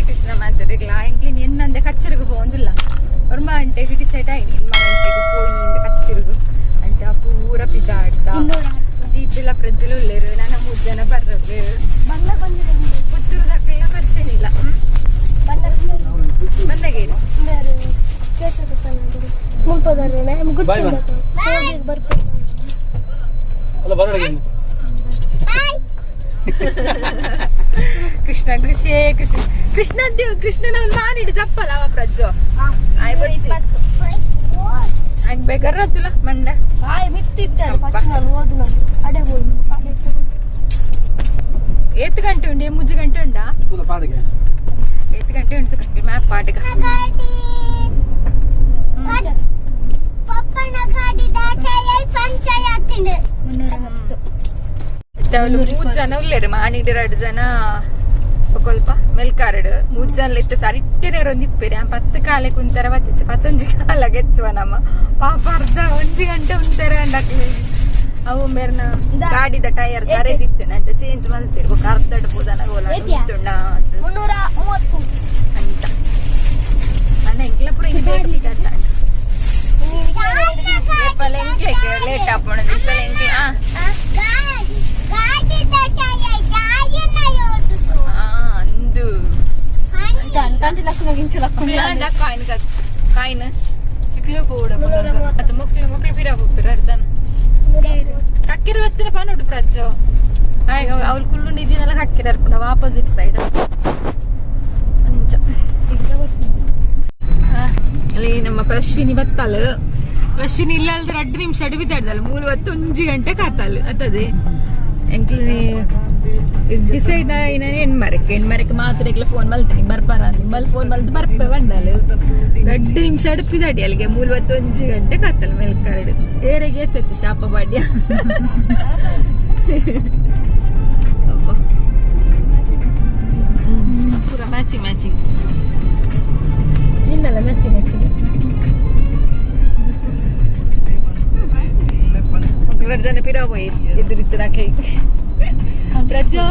ಕೃಷ್ಣ ಮಾತಾಡಿಲ್ಲ ಇಂಕ್ಲಿನ್ ಎನ್ನಂದೆ ಕಚ್ಚರಿಗೂ ಹೋಗುದಿಲ್ಲ ಅವ್ರ ಮಂಟೆಗೆ ಡಿಸೈಡ್ ಆಯ್ನಿ ಮಂಟೆಗೆ ಪೋಯಿ ಕಚ್ಚರಿಗೂ ಅಂಚ ಪೂರ ಪಿದಾಡ್ತಾ ಜೀಪಿಲ್ಲ ಫ್ರಿಜ್ಜಲ್ಲಿ ಉಳ್ಳೇರು ನನ್ನ 3 ಜನ ಬರ್ರರು ಪುತ್ತೂರದಾಗೆಲ್ಲ ಫ್ರೆಶ್ ಏನಿಲ್ಲ ಬಂದಾಗೇನು ಕೃಷ್ಣ ಕೃಷಿಯೇ ಕೃಷಿ ಕೃಷ್ಣನ ಒಂದು ಮಾನಿಡು ಚಪ್ಪಲ್ಲ ಅವ ಪ್ರಜ್ಜು ಆಯ್ತು ಬೇಕಾದ್ರೆ ರಜ್ಜುಲ ಮಂಡ ಎತ್ತು ಗಂಟೆ ಉಂಡೆ ಮುಜ್ಜು ಗಂಟೆ ಉಂಡಾ 8 ಗಂಟೆ ಉಂಟು ಕಟ್ಟಿ ಮ್ಯಾಪ್ ಪಾಟಿಗ ಮೂರ್ ಜನ ಉಳ್ಳೇರು ಮಾನಿಡ್ 2 ಜನ ಸ್ವಲ್ಪ ಮೆಲ್ಕಾರಡು 3 ಜನ ಇತ್ತು ಸರಿಟ್ಟೆ ಒಂದಿಪ್ಪೇರಿ 10 ಕಾಲೆ ಕುಂತರ ಬತ್ತಿತ್ತು 11 ಕಾಲಾಗ ಎತ್ತುವ ನಮ್ಮ ಪಾಪ ಅರ್ಧ 1 ಗಂಟೆ ಉಂತಾರೆ ಅಂಡಾಕ್ಲಿ ಅವು ಮೇರ್ನ ಗಾಡಿದ ಟೈರ್ ಕರೆದಿತ್ತು ಅಂತ ಚೇಂಜ್ ಮಾಡ್ತಿರ್ಬೇಕು ಅರ್ಧ ಡಬೋದನ ಅಂತ ನನ್ನ ಎಂಕ್ಲ ಪುರ ಇದು ಲೇಟ್ ಆಪೋಣ ಕಾಯಿನ ಅದು ಮುಕ್ಳು ಪಿರ ಹೋಗ್ತಾರೆ ಅರ್ಜನ ಕಕ್ಕಿರು ಎತ್ತಿನ ಪನ್ನೋಡು ಪ್ರಜ್ಜು ಅವ್ರು ಕುಲ್ಲು ನಿಜಿನೆಲ್ಲ ಕಕ್ಕಿರಾರು ಪುನಃ ಆಪೋಸಿಟ್ ಸೈಡ್ ಅಲ್ಲಿ ನಮ್ಮ ಪ್ರಶ್ವಿನಿ ಬತ್ತಲು ಪ್ರಶ್ವಿನಿ ಇಲ್ಲ ಅಲ್ದ್ರೆ 2 ನಿಮಿಷ ಬಿದ್ದಾಡ್ದಲ್ಲ 31 ಗಂಟೆ ಕಾತಲ್ಲ ಅತ್ತದೆ ಎಂಕ್ಲಿ ಡಿಸೈಡ್ ಹೆಣ್ಮರಕ್ಕೆ ಮಾತ್ರ ಫೋನ್ ಮಲ್ತೀನಿ ಬರ್ಪಾರ ನಿಮ್ಮಲ್ಲಿ ಫೋನ್ ಮಲ್ತು ಬರ್ಪೆ ಬಂಡಲು 2 ನಿಮಿಷ ಅಡುಪಿದಾಡಿ ಅಲ್ಲಿಗೆ 31 ಗಂಟೆ ಕಾತಲ್ಲ ಮೇಲ್ಕರಡು ಏರೆಗೆ ಎತ್ತೈತಿ ಶಾಪ ಬಾಡ್ಯ ಪೂರ ಮ್ಯಾಚಿಂಗ್ ನಿನ್ನಲ್ಲ ಮ್ಯಾಚಿಂಗ್ ಜನ ಪಿರ ಹೋಯ್ ಎದುರಿತ್ತು ನಾಕೆ ರಜಾ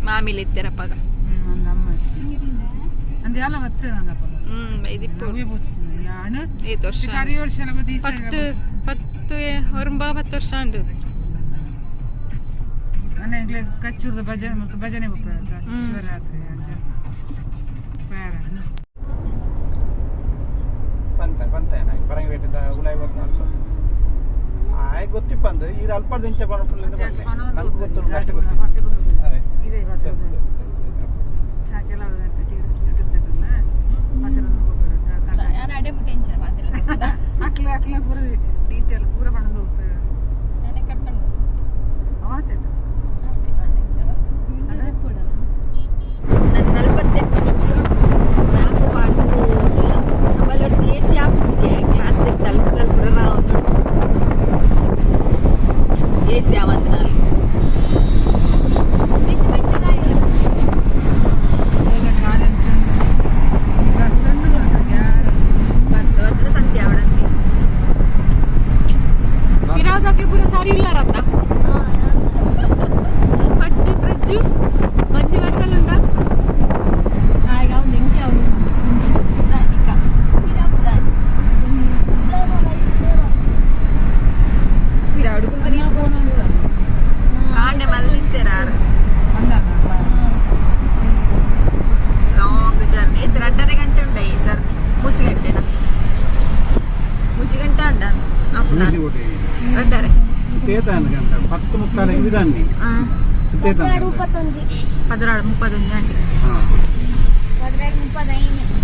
ಮಾಮಿಲಿ ಇತ್ತಾರಪ್ಪಾಗ ಇದು 10 ವರ್ಷ ಉಂಟು ಕಚ್ಚೂರದ ಭಜನೆ ಶಿವರಾತ್ರಿ ಗೊತ್ತಿಪ್ಪಂದು ಈಗ ಅಲ್ಪ ದಿಂಚ ನನಗೂ ಗೊತ್ತು ಪೂರ ಡೀಟೇಲ್ ಪೂರ ಪಣದು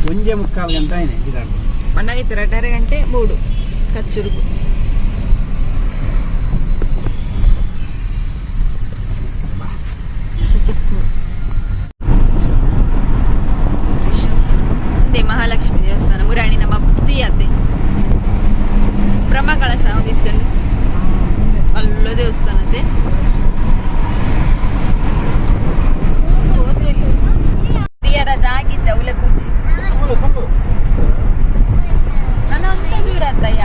ಒಂಜೆ 3:45 ಗಂಟೆ ಪಂಡಾಗಿತ್ತು 2:30 ಗಂಟೆ ಬೋಡು ಕಚ್ಚುರುಗು ಮಹಾಲಕ್ಷ್ಮಿ ದೇವಸ್ಥಾನ ಮುರಾಣಿ ನಮ್ಮ ಭಕ್ತಿ ಅತ್ತೆ ಬ್ರಹ್ಮಕಳಶ ಒಂದಿತ್ತು ಅಲ್ಲ ದೇವಸ್ಥಾನತೆ ಜಾಗಿ ಜೌಲೆ ಕುಚ್ಚಿ ನನ್ನ ದೂರ ಅತ್ತಯ್ಯ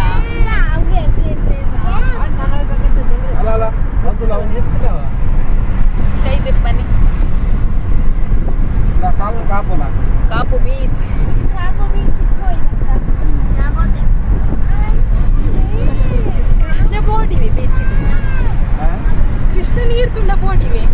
ಅಬ್ದುಲ್ ಅವನು ಎತ್ತಿದವ ಕೈದು ಮನೆ ಕಾಪು ಬೀಚ್ ಕೃಷ್ಣ ಬೋಡಿವೆ ಬೀಚಿಗೆ ಕೃಷ್ಣ ನೀರು ತುಂಡ ಬೋಡಿವೆ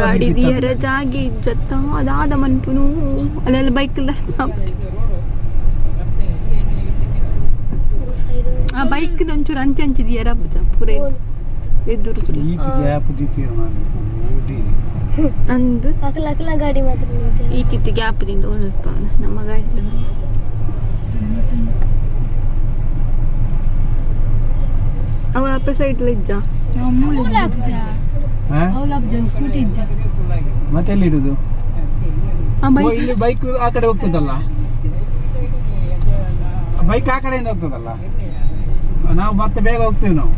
ಗಾಡಿ ದಿಯರ ಜಾಗಿ ಜತ್ತ ಅದಾದ ಮನ್ಪುನು ಅಲ್ಲೆಲ್ಲ ಬೈಕ್ ಆ ಬೈಕ್ ಒಂಚೂರು ಅಂಚೆ ಅಂಚಿದೀಯರ ಪೂರ ಎದುರು ಅಂದು ಗಾಡಿ ಮಾತ್ರ ಈ ತಿತ್ತಿ ಗ್ಯಾಪ್ ದಿಂದ ಸ್ವಲ್ಪ ನಮ್ಮ ಗಾಡಿ ಅವಳ ಅಪ್ಪ ಸೈಡ್ ಇಜ್ಜ ಮತ್ತೆ ಎಲ್ಲಿ ಇಡುದು ಇಲ್ಲಿ ಬೈಕ್ ಆ ಕಡೆ ಹೋಗ್ತದಲ್ಲ ಬೈಕ್ ಆ ಕಡೆಯಿಂದ ಹೋಗ್ತದಲ್ಲ ನಾವು ಮತ್ತೆ ಬೇಗ ಹೋಗ್ತೇವೆ ನಾವು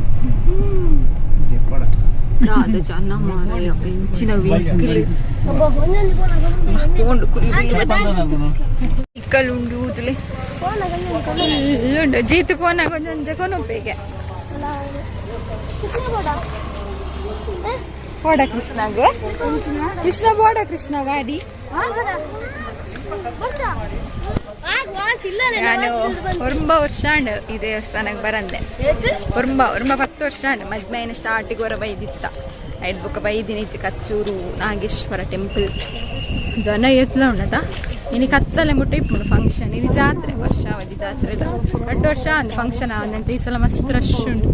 ಜನ ಮಾರಾಯ ಬೆಂಚಿನ ವೆಹಿಕಲ್ ಕೊಂಡು ಕುರಿ ಇಕ್ಕಲುಂಡು ಊತಲೆ ಜೀತು ಫೋನಾಗ ಒಂದೊಂದು ಕೊನೊಪ್ಪೆಗೆ ಬೋಡ ಕೃಷ್ಣಾಗ ಕೃಷ್ಣ ಬೋಡ ಕೃಷ್ಣ ಗಾಡಿ ನಾನು ಒಂಬ ವರ್ಷ ಅಂಡ್ ಈ ದೇವಸ್ಥಾನಕ್ಕೆ ಬರಂದೆ ಒಂಬ 10 ವರ್ಷ ಅಂಡ್ ಮಜ್ಮೈನ ಸ್ಟಾರ್ಟಿಗೆ ಹೊರ ಬೈದಿತ್ತ ಐಡ್ ಬುಕ್ಕ ಬೈದಿನಿ ಕಚ್ಚೂರು ನಾಗೇಶ್ವರ ಟೆಂಪಲ್ ಜನ ಎತ್ತಲ ಉಂಡದ ಇನ್ನು ಕತ್ತಲೆ ಮುಟ್ಟ ಇಪ್ಪುಂಡು ಫಂಕ್ಷನ್ ಇದು ಜಾತ್ರೆ ವರ್ಷಾವಧಿ ಜಾತ್ರೆ 2 ವರ್ಷ ಅಂದ್ ಫಂಕ್ಷನ್ ಆವಂದಂತ ಈ ಸಲ ಮಸ್ತ್ ರಶ್ ಉಂಟು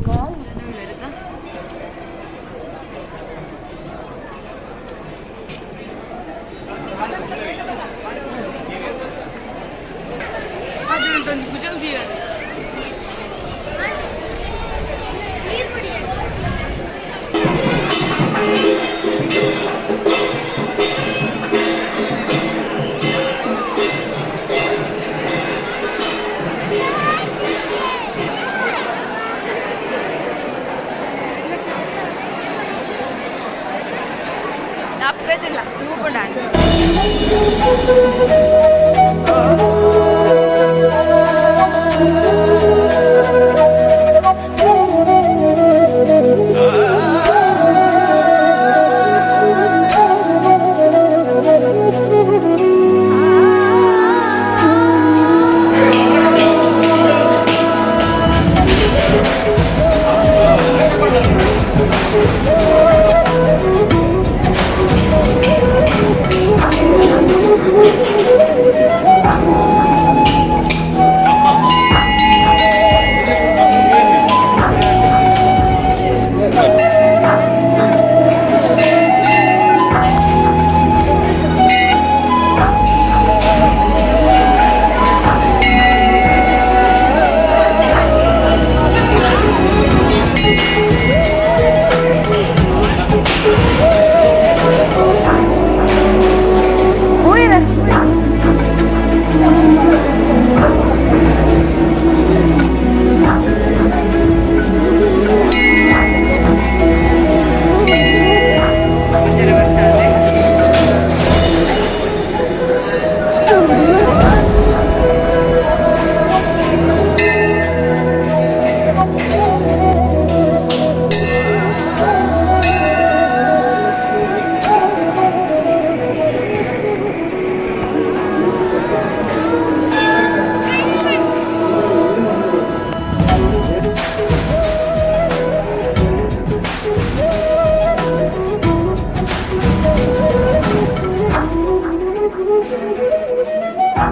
ಲೆಕ್ಕ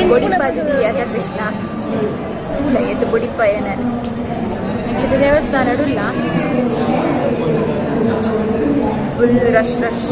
ಬೊಡಿಪಾಜಿ ಕೃಷ್ಣ ಇಲ್ಲ ಎದ್ದು ಬೊಡಿಪಾಯ ನಾನು ಇದು ದೇವಸ್ಥಾನ ಇಲ್ಲ ಫುಲ್ ರಶ್ ರಶ್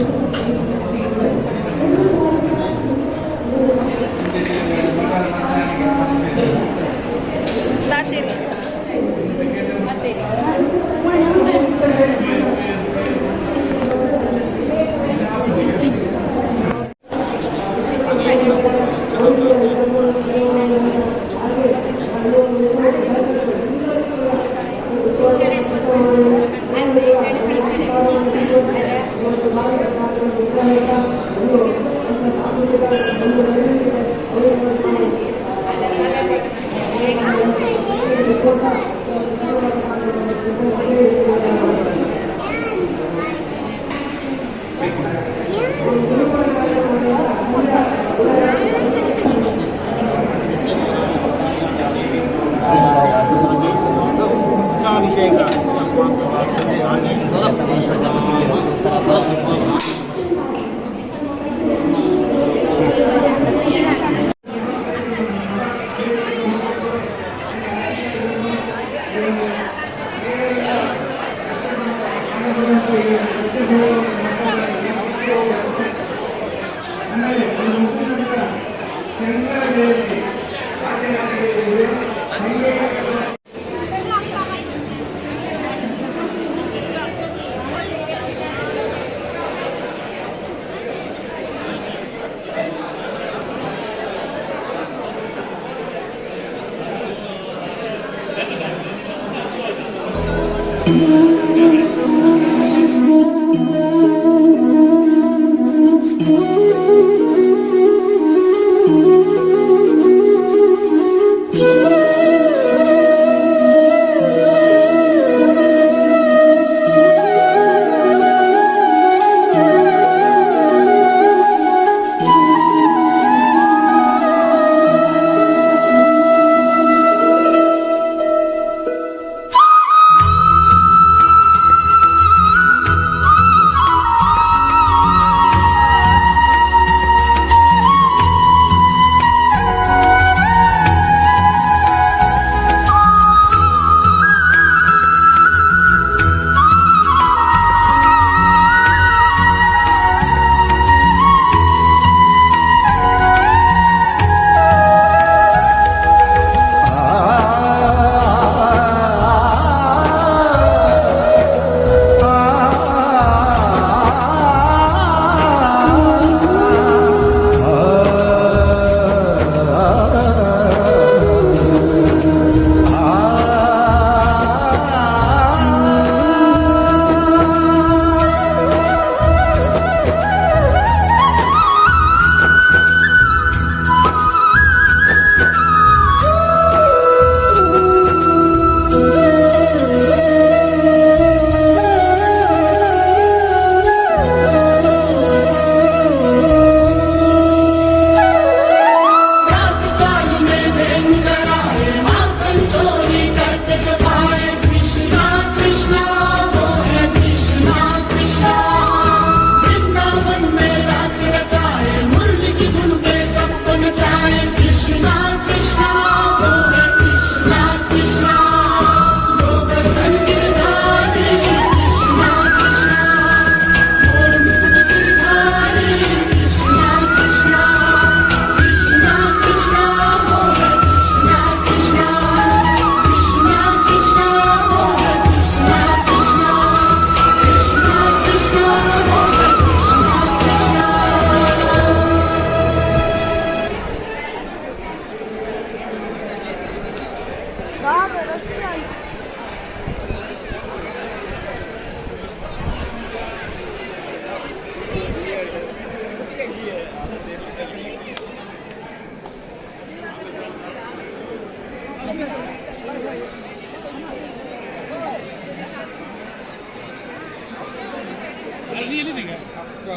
ಅಕ್ಕ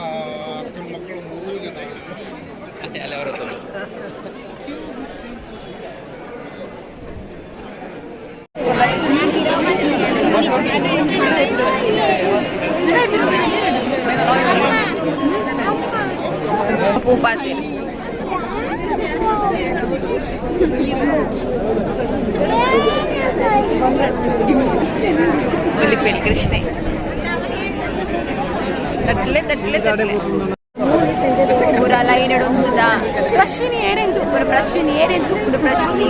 ಅಕ್ಕನ ಮಕ್ಕಳು 3 ಜನ. ಭೂಪಾತಿ ಒಲಿಪೇಲ್ ಕೃಷ್ಣ ತಟ್ಲೆ ತಟ್ಲೆ ತಟ್ಲೆ ಪೂರ ಲೈನ್ ಇಡೊಂದುದ ಪ್ರಶ್ವಿನಿ ಏರೆಂದು ಪ್ರಶ್ವಿನಿ ಏರೆಂದು ಪ್ರಶ್ವಿನಿ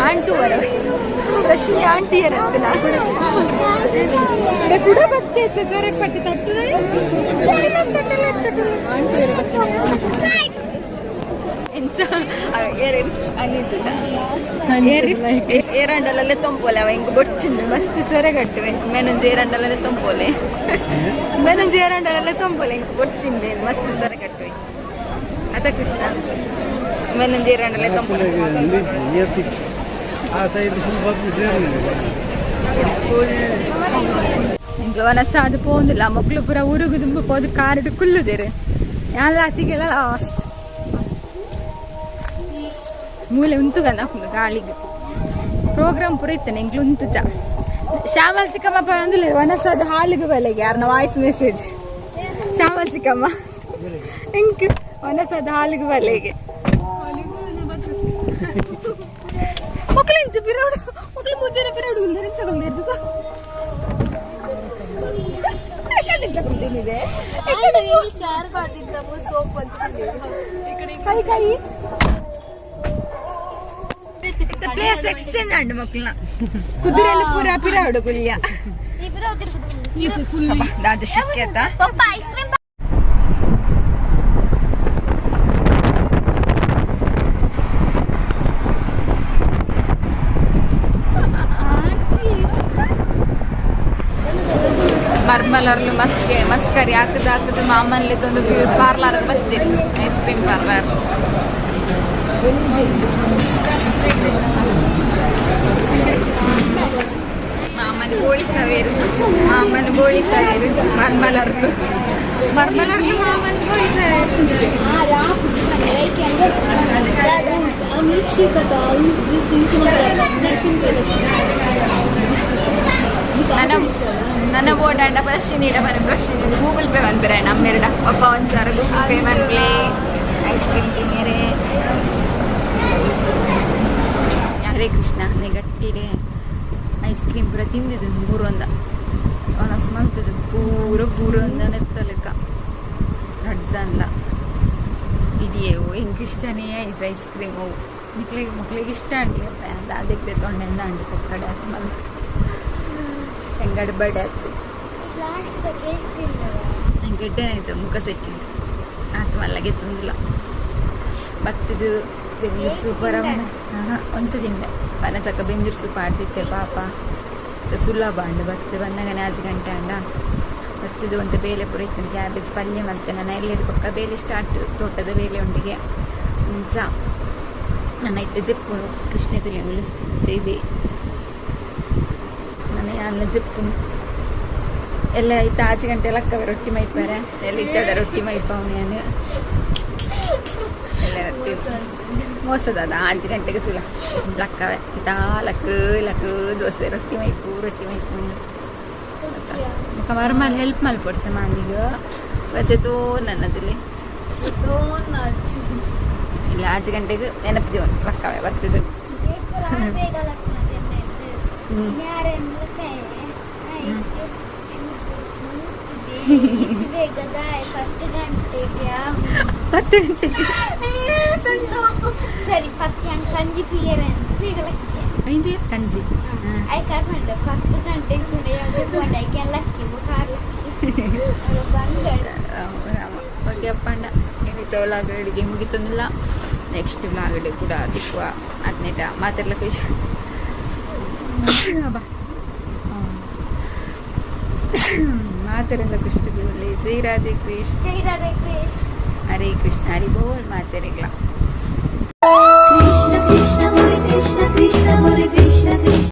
ಆಂಟು ವರ ಪ್ರಶ್ವಿನಿ ಆಂಟಿ ಏರಂತ ಕೂಡ ಬತ್ತೆ ಜೋರೆ ಪಟ್ಟಿ ತಟ್ಟುದೆ ಎಂಚ ಏರೇನ್ ಅನ್ನಿದ್ದ ಏರಂಡಲಲ್ಲೇ ತೊಂಪೋಲೆ ಅವ ಹಿಂಗೆ ಬೊಚ್ಚಿಂದು ಮಸ್ತ್ ಚೊರೆ ಕಟ್ಟುವೆ ಮೇನೊಂದು ಏರಂಡಲಲ್ಲೇ ತೊಂಪೋಲೆ ಮೇನೊಂದು ಏರಂಡಲಲ್ಲೇ ತೊಂಪೋಲೆ ಹಿಂಗೆ ಬೊಚ್ಚಿಂದೆ ಮಸ್ತ್ ಚೊರೆ ಕಟ್ಟುವೆ ಅದ ಕೃಷ್ಣ ಮೇನೊಂದು ಏರಂಡಲೇ ತೊಂಪೋಲೆ ಇಂట్లో ವನಸ ಅದು ಪೋಂದಿಲ್ಲ ಮಕ್ಕಳು ಪೂರ ಊರುಗು ತುಂಬ ಪೋದು ಕಾರಿಡು ಕುಲ್ಲುದೇರು ಯಾರ ರಾತಿಗೆಲ್ಲ ಲಾಸ್ಟ್ ಮೂಲೆ ಉಂಟು ಗಂದ ಗಾಳಿಗೆ ಪ್ರೋಗ್ರಾಮ್ ಪೂರ ಇತ್ತೇನೆ ಎಂಗ್ಲು ಉಂಟು ಜಾ ಶ್ಯಾಮಲ್ ಚಿಕ್ಕಮ್ಮ ಬಂದಿಲ್ಲ ವನಸದ ಹಾಲಿಗೆ ಬೆಲೆಗೆ ಯಾರನ್ನ ವಾಯ್ಸ್ ಮೆಸೇಜ್ ಶ್ಯಾಮಲ್ ಚಿಕ್ಕಮ್ಮ ಎಂಕ್ ವನಸದ ಹಾಲಿಗೆ ಬೆಲೆಗೆ ಮಕ್ಕಳು ಇಂಚು ಪಿರಾಡು ಮಕ್ಕಳು ಮುಂಜಾನೆ ಪಿರಾಡು ಇಂಚಗೊಂಡಿದ್ದು ಪ್ಲೇಸ್ ಎಕ್ಸ್ಚೇಂಜ್ ಅಂಡು ಮಕ್ಕಳನ್ನ ಕುದುರೆಲ್ಲ ಪೂರ ಪಿರಾಡು ಗುಲ್ಯ ದಾದ ಶಕ್ಯತ ಮರ್ಮಲರ್ಲು ಮಸ್ಕರಿ ಹಾಕದು ಮಾಮಲ್ಲಿದ್ದೊಂದು ಪಾರ್ಲರ್ ಬರ್ತೀರಿ ಐಸ್ ಕ್ರೀಮ್ ಪಾರ್ಲರ್ ಮಾಮನ ಬೋಳಿ ಸವೇರು ಮರ್ಮಲರ್ಲು ಮಾಮನ ಬೋಳಿ ಸವೇರು ನನ್ನ ಓಡಾಡ ಪ್ರಶ್ನೆ ಪ್ರಶ್ನೆ ಗೂಗಲ್ ಪೇ ಬಂದ್ಬಿರ ನಮ್ಮೆರಡ ಒಬ್ಬ ಒಂದ್ಸಾರ Google pay ಬಂದ್ಬಿಳೆ ice cream ತಿನ್ನರೆ Hare Krishna ಗಟ್ಟಿಡೆ ice cream ಪೂರ ತಿಂದಿದ್ದು ಮೂರೊಂದ ಅವನಸ್ ಮಾಡ್ತಿದ್ದು ಪೂರ ನೆತ್ತಲೆಕ್ಕ ಅಡ್ಜಲ್ಲ ಇದೆಯೋ ಹೆಂಗೆ ಇಷ್ಟನೇ ಆಯ್ತು ಐಸ್ ಕ್ರೀಮ್ ಅವು ಮಕ್ಳಿಗೆ ಇಷ್ಟ ಅಂಡಿ ಅಂತ ಅದಕ್ಕೆ ತೊಂಡೆಂದ ಅಂಡಿ ಕಡೆ ಮಲ್ಲ ಹೆಂಗಡ್ಬಡೆ ಆಯ್ತು ಗೆಡ್ಡೆನಾಯ್ತು ಮುಖ ಸೆಟ್ಟಿಂಗ್ ಆತ ಮಲ್ಲಗೆ ತುಂದಿಲ್ಲ ಬತ್ತಿದ್ದು ಬೆಂಜೂರು ಸೂಪರ್ ಒಂದು ತಿಂಡೆ ಬನ ಚಕ್ಕ ಬೆಂಜೂರು ಸೂಪ್ ಆಡ್ತಿತ್ತೆ ಪಾಪ ಸುಲಭ ಅಂಡು ಬತ್ತೆ ಬಂದಾಗನೇ 5 ಗಂಟೆ ಅಂಡ ಬತ್ತಿದ್ದು ಒಂದು ಬೇಲೆ ಪೂರ ಇತ್ತು ಕ್ಯಾಬೇಜ್ ಪಲ್ಯ ಮತ್ತೆ ನಾನು ಎಲ್ಲಿದ್ದು ಪಕ್ಕ ಬೇಲೆ ಸ್ಟಾರ್ಟ್ ತೋಟದ ಬೇಲೆ ಉಂಡಿಗೆ ಚಾ ನನ್ನ ಇತ್ತೆ ಜಪ್ಪು ಕೃಷ್ಣ ತುಳಿಗಳು ಚೈದೆ ನಾನು ಅನ್ನ ಜಪ್ಪು ಎಲ್ಲ ಆಯ್ತು 5 ಗಂಟೆ ಲಕ್ಕವೆ ರೊಟ್ಟಿ ಮೈಪಾರೆ ಎಲ್ಲ ಇತ್ತದ ರೊಟ್ಟಿ ಮೈಪಾವನೆ ಎಲ್ಲ ರೊಟ್ಟಿ ಮೋಸದ 5 ಗಂಟೆಗೆ ತುಳ ಲಕ್ಕವೆ ಇತಾ ಲಕ್ಕು ದೋಸೆ ರೊಟ್ಟಿ ಮೈಪು ಮುಖ ಮರ್ಮಲ್ ಹೆಲ್ಪ್ ಮಲ್ಪಡ್ಚ ಮಾಮಿಗ ಗಜೆತೋ ನನ್ನದಲ್ಲಿ ಇಲ್ಲ 5 ಗಂಟೆಗೆ ನೆನಪಿದೆ ಲಕ್ಕವೆ ಬರ್ತಿದ್ದು ಸರಿ 10 ಕಂಜಿ ಕಂಜಿ ಕಂಜಿ 10 ಗಂಟೆ ಅಪ್ಪಂಡ ವ್ಲಾಗಡಿಗೆ ಮುಗಿತಂದಿಲ್ಲ ನೆಕ್ಸ್ಟ್ ವ್ಲಾಗಡಿ ಕೂಡ ದಿಕ್ಕುವ 15 ಮಾತೆಲ್ಲ ಖುಷಿ ಮಾತೆರೆಲ್ಲ ಕೃಷ್ಣ ಜೈ ರಾಧೆ ಕೃಷ್ಣ ಹರೇ ಕೃಷ್ಣ ಹರಿ ಬೋಲ್ ಮಾತೆರೆಗ್ಲ